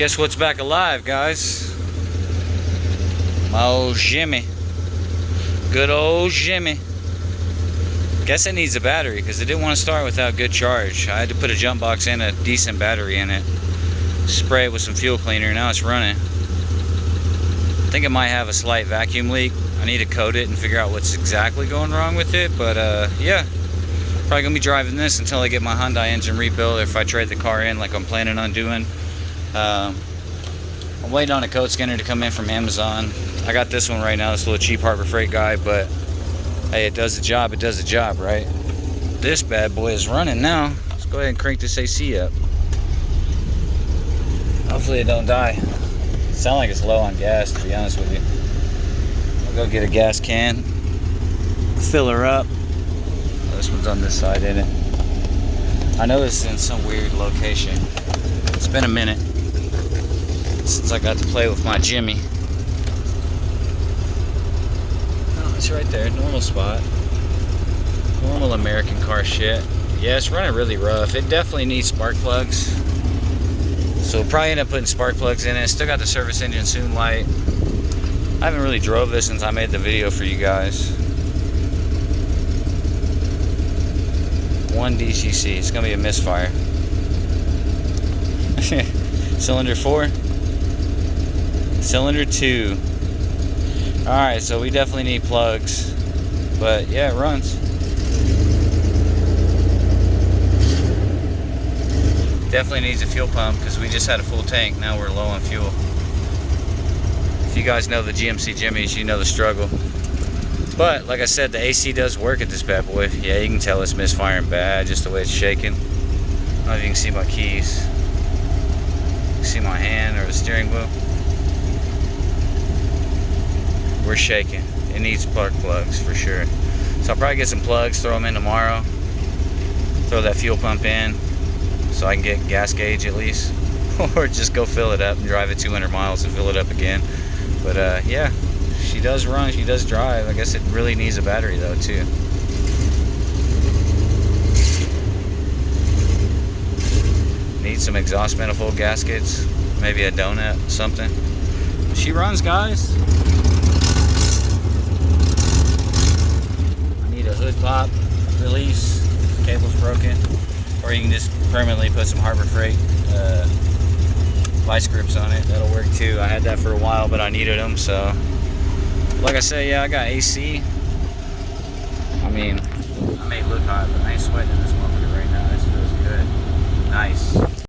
Guess what's back alive, guys? My old Jimmy. Good old Jimmy. Guess it needs a battery because it didn't want to start without good charge. I had to put a jump box and a decent battery in it. Spray it with some fuel cleaner. Now it's running. I think it might have a slight vacuum leak. I need to code it and figure out what's exactly going wrong with it. But yeah, probably gonna be driving this until I get my Hyundai engine rebuilt, if I trade the car in like I'm planning on doing. I'm waiting on a code scanner to come in from Amazon. I got this one right now, this little cheap Harbor Freight guy, but hey, it does the job, right? This bad boy is running now. Let's go ahead and crank this AC up. Hopefully it don't die. Sound like it's low on gas, to be honest with you. I'll go get a gas can, fill her up. Oh, this one's on this side, isn't it? I know this is in some weird location. It's been a minute since I got to play with my Jimmy. Oh, it's right there, normal spot. Normal American car shit. Yeah, it's running really rough. It definitely needs spark plugs. So we'll probably end up putting spark plugs in it. Still got the service engine soon light. I haven't really drove this since I made the video for you guys. 1 DCC. It's gonna be a misfire. Cylinder 4. Cylinder 2. Alright, so we definitely need plugs. But yeah, it runs. Definitely needs a fuel pump because we just had a full tank. Now we're low on fuel. If you guys know the GMC Jimmys, you know the struggle. But like I said, the AC does work at this bad boy. Yeah, you can tell it's misfiring bad just the way it's shaking. I don't know if you can see my keys. You can see my hand or the steering wheel. We're shaking. It needs spark plugs for sure. So I'll probably get some plugs, throw them in tomorrow. Throw that fuel pump in, so I can get gas gauge at least, or just go fill it up and drive it 200 miles and fill it up again. But yeah, she does run, she does drive. I guess it really needs a battery though too. Needs some exhaust manifold gaskets, maybe a donut, something. But she runs, guys. I need a hood pop release, cable's broken. Or you can just permanently put some Harbor Freight vice grips on it. That'll work too. I had that for a while, but I needed them. So, like I said, yeah, I got AC. I mean, I may look hot, but I ain't sweating in this motherfucker right now. This feels good. Nice.